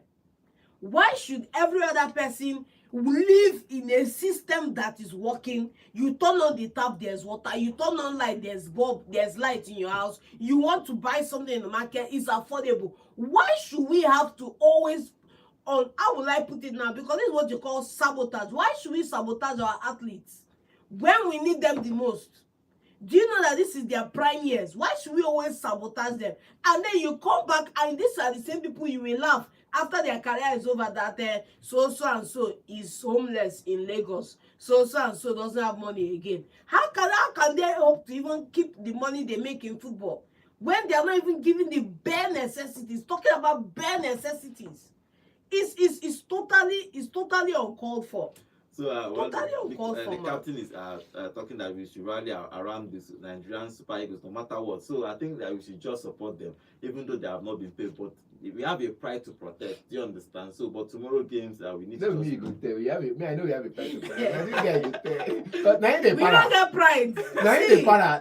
Why should every other person live in a system that is working? You turn on the tap, there's water. You turn on light, there's bulb, there's light in your house. You want to buy something in the market, it's affordable. Why should we have to always, how will I put it now? Because this is what you call sabotage. Why should we sabotage our athletes when we need them the most? Do you know that this is their prime years? Why should we always sabotage them? And then you come back and these are the same people you will laugh after their career is over, that so and so is homeless in Lagos, so and so doesn't have money again. How can they hope to even keep the money they make in football when they are not even giving the bare necessities? Talking about bare necessities is totally uncalled for. So the captain is talking that we should rally around this Nigerian Super Eagles no matter what. So I think that we should just support them, even though they have not been paid. But we have a pride to protect. Do you understand? So, but tomorrow games we need to. I know we have a pride to protect. But now they we don't get pride. Now they para.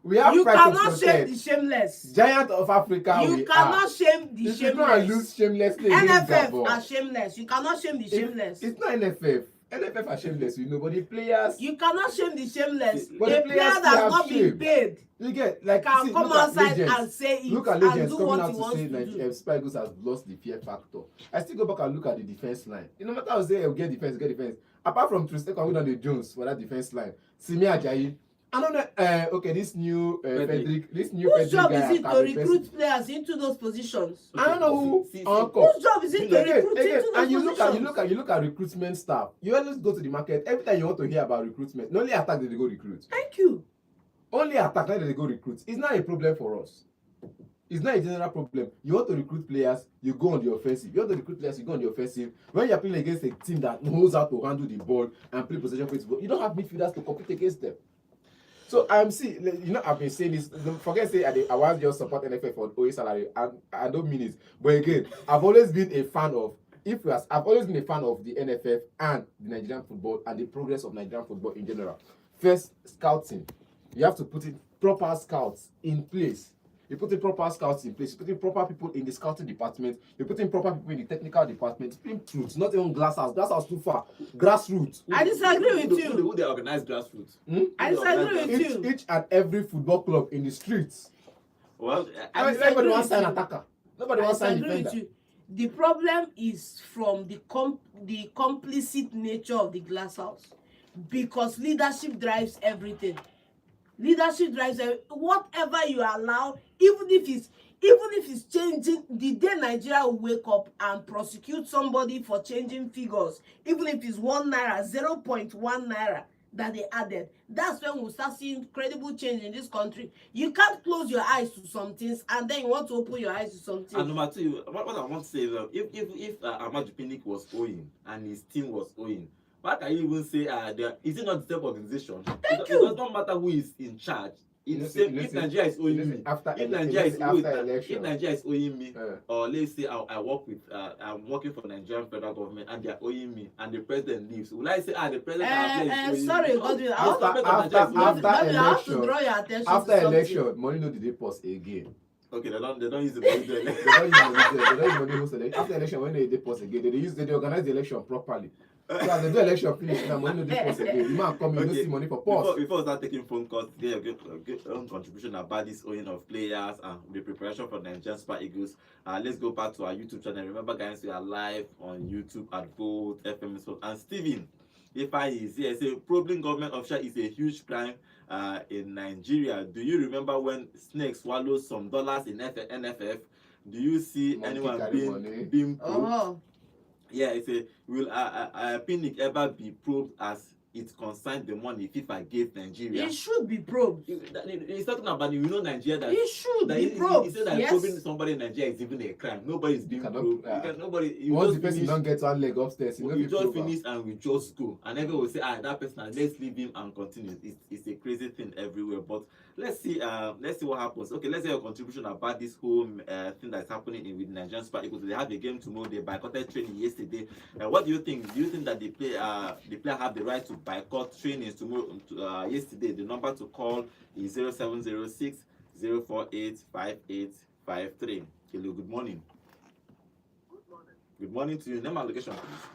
We have you pride cannot to shame the shameless. Giant of Africa. You cannot shame the shameless. You cannot lose shamelessly. NFF are shameless. You cannot shame the shameless. It's not NFF. NFF are shameless. You know, but the players. You cannot shame the shameless. But the player that has not been paid. You get like can come outside and say it. Look at and legends do coming what out he to wants say to do. Super Eagles has lost the fear factor. I still go back and look at the defense line. You know, no matter how say get defense. Apart from Tristeko and the Jones for that defense line, Simi Ajayi. I don't know. Okay, this new Frederick. Whose job is it to recruit players into those positions? Okay. I don't know who. Whose job is it to recruit into those and positions? you look at recruitment staff. You always go to the market every time you want to hear about recruitment. Not only attack that they go recruit. Thank you. Only attack that they go recruit. It's not a problem for us. It's not a general problem. You want to recruit players, you go on the offensive. You want to recruit players, you go on the offensive. When you're playing against a team that knows how to handle the ball and play possession football, you don't have midfielders to compete against them. So see, you know, I've been saying this. Don't forget, say I was just support NFF for OA salary, and I don't mean it. But again, I've always been a fan of. I've always been a fan of the NFF and the Nigerian football and the progress of Nigerian football in general. First, scouting. You have to put in proper scouts in place. You put in proper scouts in place. You put in proper people in the scouting department. You put in proper people in the technical department. Truth, not even glasshouse. Glasshouse too far. Grassroots. I disagree with you. Who they organize grassroots? I disagree with you. Each and every football club in the streets. Well, everybody wants to sign attacker. Nobody wants to sign defender. The problem is from the complicit nature of the glasshouse, because leadership drives everything. Leadership drives whatever you allow, even if it's changing. The day Nigeria will wake up and prosecute somebody for changing figures, even if it's 1 naira, 0.1 naira that they added, that's when we'll start seeing credible change in this country. You can't close your eyes to some things and then you want to open your eyes to something. And number two, what I want to say is if Ahmad Pinnick was owing and his team was owing, why can you even say is it not the same organization? It does not matter who is in charge. If Nigeria is owing me, if Nigeria is owing me, or let's say I'm working for the Nigerian federal government and they are owing me, and the president leaves, will I say the president is sorry, Godwin, have to draw your attention after election, money no did they pause again. Okay, they don't use the money. They don't use money host election. After election, when they pause again, they organize the election properly. So as they do election finish, now money no dey pause again. The man come, you don't see money for pause. Before we start taking phone calls, get your own contribution about this owing of players and the preparation for the Nigerian Super Eagles. Let's go back to our YouTube channel. Remember, guys, we are live on YouTube at Vote FM. And Steven, if I is here, say problem government official is a huge crime in Nigeria. Do you remember when snakes swallowed some dollars in NFF? Do you see anyone being probed? Yeah, it's a will Pinnick ever be probed as it concerns the money FIFA gave Nigeria. It should be probed. He's talking about, Nigeria that It should that be probed. he said that Yes. probing somebody in Nigeria is even a crime. Nobody is being probed. Once the person don't get one leg upstairs, you just finish and we just go, and everyone will say, that person, let's leave him and continue. It's a crazy thing everywhere. But let's see what happens. Okay, let's hear your contribution about this whole thing that's happening with Nigerian Super Eagles. They have a game tomorrow. They boycotted training yesterday. What do you think? Do you think that the player have the right to boycott trainings tomorrow? Yesterday, the number to call is 0706 048 5853. Hello, good morning. Good morning to you. Name and location, please.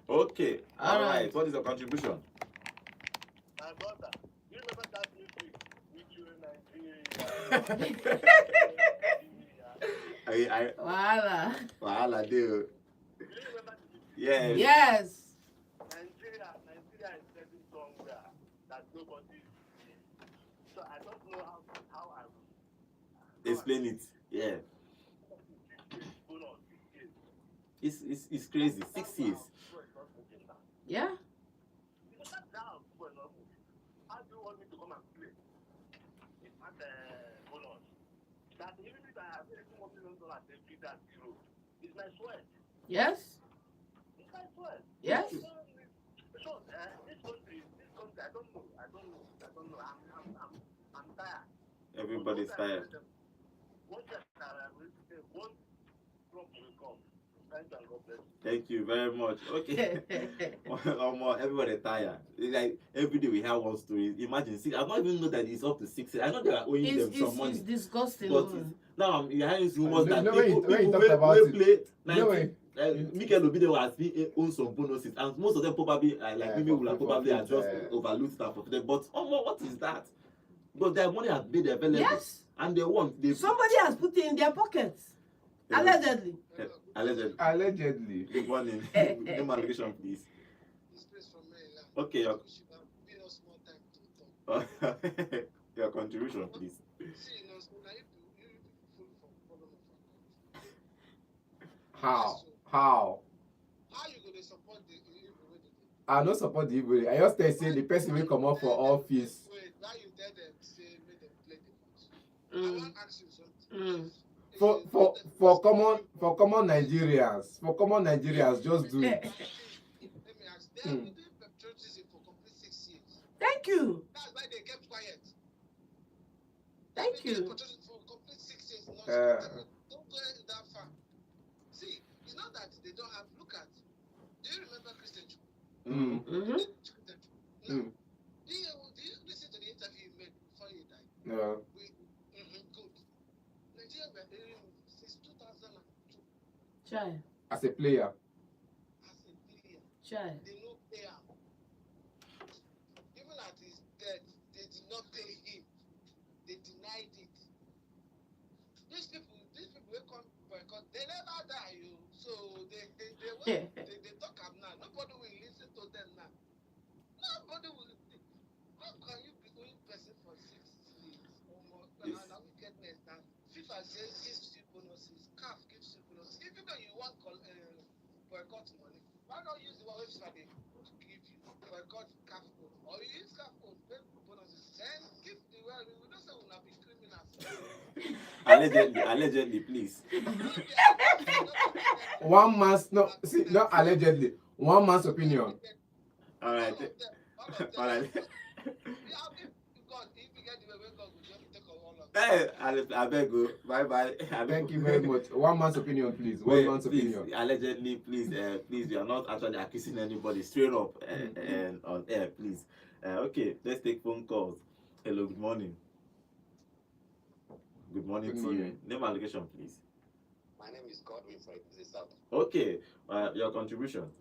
Okay. All right. What is your contribution? My brother, you remember that with you in Nigeria? Wahala, deal. You remember Yes. Yes. Nigeria is getting somewhere that nobody. So I don't know how I will Explain it. Yeah. It's crazy. 6 years. Yeah. How do you want me to come and play? It's not bonus. That even if I have $1 million, they feed that zero. It's my sweat. Yes. It's my sweat. Yes. So this country, I don't know. I'm tired. Everybody's tired. One problem will come. Thank you and God bless you. Thank you very much. Okay. Everybody tired. It's like every day we have one story. Imagine, I don't even know that it's up to 6. I know they are owing them some money. It's disgusting. But now you're hearing rumors that when people you talked about play. it, Mikel Obidewa has been own some bonuses, and most of them probably maybe will have probably just overlooked that for them. But what is that? But their money has been available. Yes. And they want. Somebody has put it in their pockets. Allegedly. Allegedly. Good morning. Name and location, please. Okay. Your contribution, please. How? How you going to support the Igbo? I don't support the Igbo. I just say the person will come up for office. Wait, now you tell them say make them play the match. I want to ask you something. For common Nigerians, just do it. Let me ask. They have been doing patriotism for complete 6 years. Thank you. That's why they kept quiet. Thank you. Patriotism for complete 6 years. Don't go that far. See, it's not that they don't have. Look at. Do you remember Christian? Mm-hmm. No. Do you listen to the interview he made before he died? No. Good. Nigeria were hearing since 2002. Child. As a player. Child. They no pay him. Even at his death, they did not pay him. They denied it. These people will come boycott. They never die, you. So they talk up now. Nobody will listen to them now. Nobody will. How can you be doing person for 6 years? Almost. And wickedness now. FIFA says gives you bonuses. CAF gives you bonuses. If you want boycott money, why not use the one which they give you? Boycott CAF code. Or you use CAF code, pay bonuses. Then give the well. We don't say we'll not be criminals. Allegedly, please. One man's not allegedly. One man's opinion. All right. All right. Hey, I beg you. Bye. Thank you very much. One man's opinion, please. One man's opinion. Allegedly, please, you are not actually accusing anybody. Straight up and on air, please. Okay, let's take phone calls. Hello, good morning. Good morning to you. Name and location, please. My name is Godwin from the South. Okay, your contribution.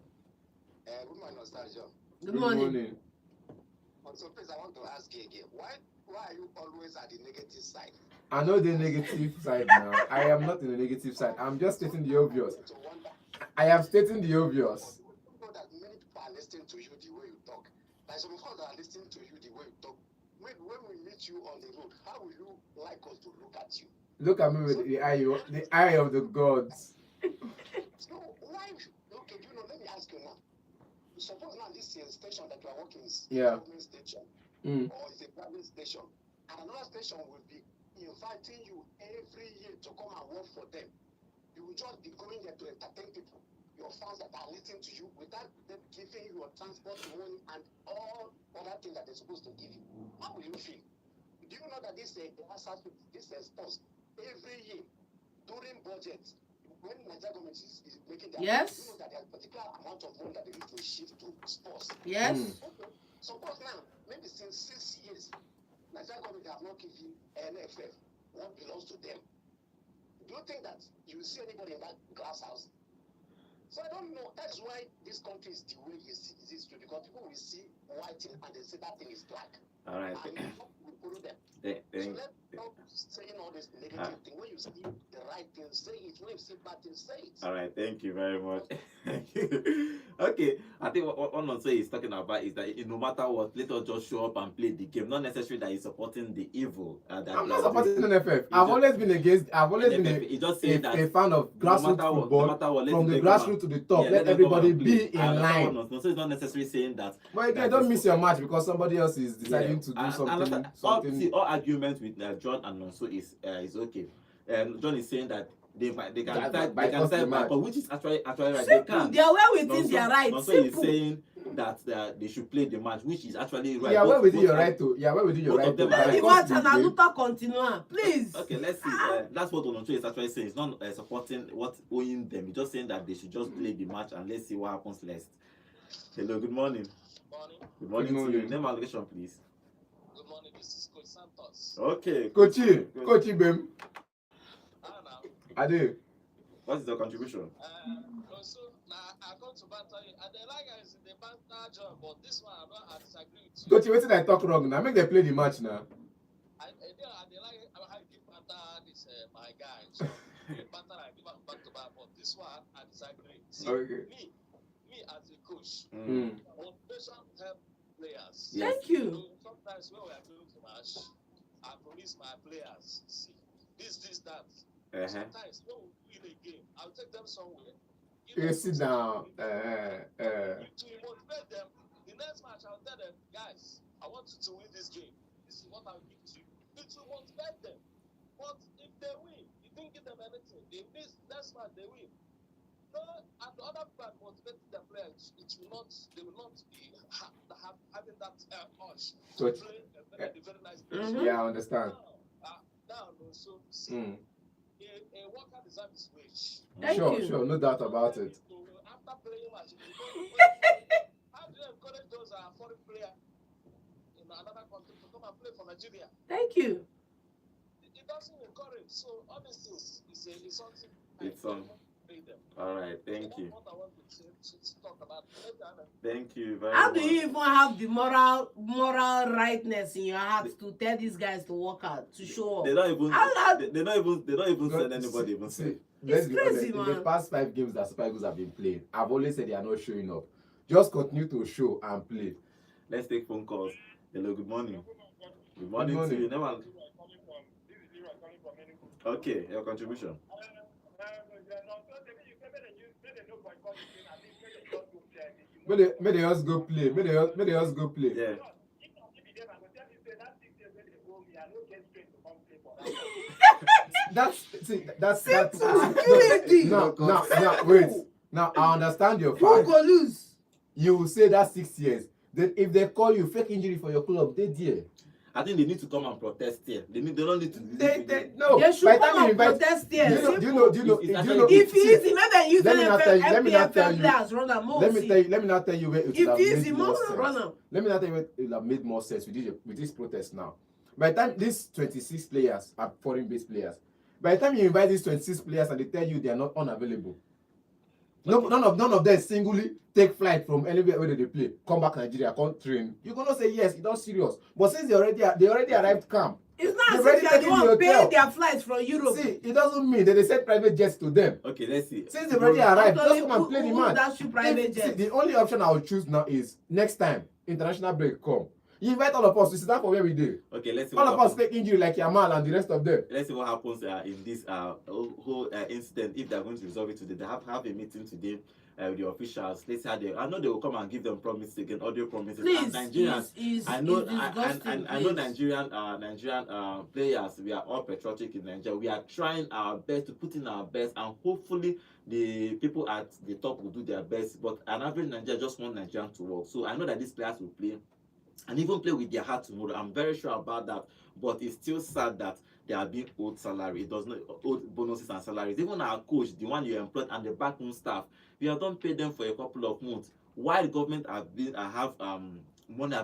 Good morning, Nostalgia. Good morning. So please, I want to ask you again. Why are you always at the negative side? I know the negative side now. I am not in the negative side. I'm just stating the obvious. I am stating the obvious. You know that many people are listening to you the way you talk. Like some people that are listening to you the way you talk. When we meet you on the road, how will you like us to look at you? Look at me with the eye of the gods. So why Okay, you know, let me ask you now. Suppose now this station that you are working is a Yeah. government station Mm. or it's a private station, and another station will be inviting you every year to come and work for them. You will just be going there to entertain people, your fans that are listening to you, without them giving you your transport money and all other things that they're supposed to give you. How will you feel? Do you know that this sponsor every year during budget, when Nigerian government is making their Yes. you know that there's a particular amount of money that they need to shift to sports. Yes. Mm. Okay. Suppose now, maybe since 6 years, Nigerian government have not given NFF what belongs to them. Do you think that you will see anybody in that glass house? So I don't know. That's why this country is the way it is today, because people will see white thing and they say that thing is black. All right. And we follow them. So Thank, let's stop saying all this negative thing. When you see the right thing, say it. When you see bad thing, say it. all right, thank you very much. Okay, I think what Ononso is talking about is that no matter what, let us just show up and play the game. Not necessarily that he's supporting the evil. That I'm they not are supporting doing. NFF. I've always been against. I've always been NFF, he just saying that a fan of grassroots football. no matter what, let From the them come and- grassroots to the top, yeah, let them come everybody and play. be I in understand line. what Ononso is not necessarily saying that. But again, that don't is- miss your match because somebody else is deciding to do and something. all arguments with John and Nonso is okay. John is saying that they can decide but which is actually right. They Simple. can. They are well within their right. Nonso is Simple. saying that they should play the match, which is actually right. Yeah, where within Both your right to? Yeah, where within your both right of them to? are Play the right. match and Aluta continue. Please. Okay, let's see. That's what Ononso is actually saying. He's not supporting what owing them. He's just saying that they should just play the match and let's see what happens next. Hello, good morning. Morning. Good morning Good to you. morning. Name and location, please. Good morning. This is Coach Santos. Okay. Coachy, Bem. Now, Ade. What is your contribution? also, now I come to banter you. And the like is the banter job, but this one I disagree with you. Coachy, wetin I talk wrong now? Make them play the match now. I like how you give banter this my guy. So banter I give back to back, but this one I disagree. See, Okay. me as a coach, motivation help players. Yes. Thank you. So sometimes when we are doing the match, I promise my players, see, this, that. Sometimes when we win a game, I'll take them somewhere. You sit down. To motivate them, the next match I'll tell them, guys, I want you to win this game. This is what I'll give to you. It will motivate them. But if they win, you didn't give them anything. They miss next match, they win. No, and the other part motivating the players, they will not be having that urge to play a very nice game. Mhm. Yeah, I understand. Now, so see, a worker deserves his wage. Thank you. Sure, no doubt about it. After playing match, how do you encourage those foreign players in another country to come and play for Nigeria? Thank you. It doesn't encourage. So all these things is something. It's on. All right, thank you. What I want to talk about. Thank you very How much. do you even have the moral rightness in your heart to tell these guys to work out, to show They up? don't even. How- They don't even send anybody. Even See, say. let's It's be crazy, honest. In the man. past 5 games that Super Eagles have been playing, I've always said they are not showing up. Just continue to show and play. Let's take phone calls. Hello, good morning. Good morning to you. Never. Okay, your contribution. May they just go play. May they just go play. Yeah. That's Security. now wait. Now I understand your Who fact. go lose? You will say that 6 years. Then if they call you fake injury for your club, they there. I think they need to come and protest here. They don't need to. No. They should by the come time you and invite, protest here. do you know? It's Do you know? If see, easy, let them use let me not tell you- let me not tell NFF you- players run am. Let me not tell you where it would If have easy, made more more run sense. am. Let me not tell you where it would have made more sense with this protest now. By the time these 26 players are foreign-based players, by the time you invite these 26 players and they tell you they are not unavailable, no, none of them singly take flight from anywhere where they play, come back Nigeria, come train. You gonna say yes, it's not serious. But since they already arrived camp, It's not They've as already if they are the taken one the paying hotel. their flights from Europe. see, it doesn't mean that they send private jets to them. Okay, let's see. Since they've already arrived, Actually, just come and play the who match. that should private See, jet? the only option I will choose now is next time international break come. You invite all of us to sit down for where we do. Okay, let's see. All what of us happens. take injury like Yamal and the rest of them. Let's see what happens in this whole incident. If they're going to resolve it today, they have a meeting today with the officials. Let's see how they. I know they will come and give them promises again, audio promises. Please, And Nigerians, I know, it's disgusting, I know please. Nigerian players. We are all patriotic in Nigeria. We are trying our best to put in our best, and hopefully the people at the top will do their best. But an average Nigerian just want Nigerian to work. So I know that these players will play and even play with their heart tomorrow. I'm very sure about that. But it's still sad that they are being owed salary. It does not owed bonuses and salaries. Even our coach, the one you employed, and the backroom staff, we have not paid them for a couple of months. Why the government have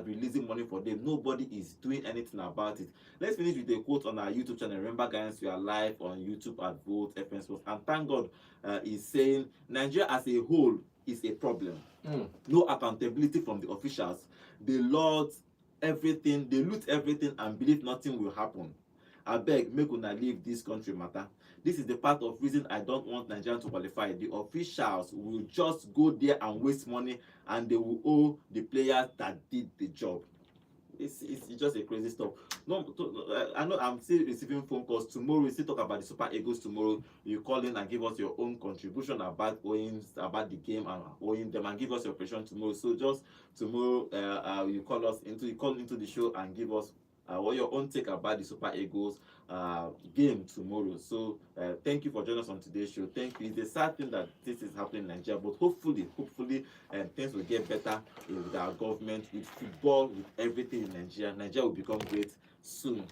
releasing money for them, nobody is doing anything about it. Let's finish with a quote on our YouTube channel. Remember, guys, we are live on YouTube at Vote FM Sports, and thank God is saying Nigeria as a whole is a problem. No accountability from the officials. They loot everything, and believe nothing will happen. Abeg, make una leave this country matter. This is the part of reason I don't want Nigeria to qualify. The officials will just go there and waste money, and they will owe the players that did the job. It's just a crazy stuff. I know I'm still receiving phone calls. Tomorrow we still talk about the Super Eagles. Tomorrow you call in and give us your own contribution about the game and owing them, and give us your question tomorrow. So just tomorrow you call into the show and give us what your own take about the Super Eagles game tomorrow. So thank you for joining us on today's show. Thank you. It's a sad thing that this is happening in Nigeria, but hopefully things will get better with our government, with football, with everything in Nigeria. Nigeria will become great soon.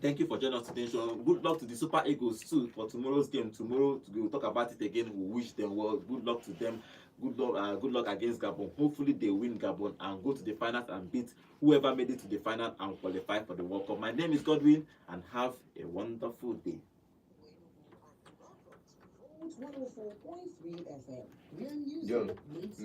Thank you for joining us today. Good luck to the Super Eagles too for tomorrow's game. Tomorrow we'll talk about it again. We wish them well. Good luck to them. Good luck against Gabon. Hopefully they win Gabon and go to the finals and beat whoever made it to the final and qualify for the World Cup. My name is Godwin, and have a wonderful day. 104.3 FM. Where music Yo. meets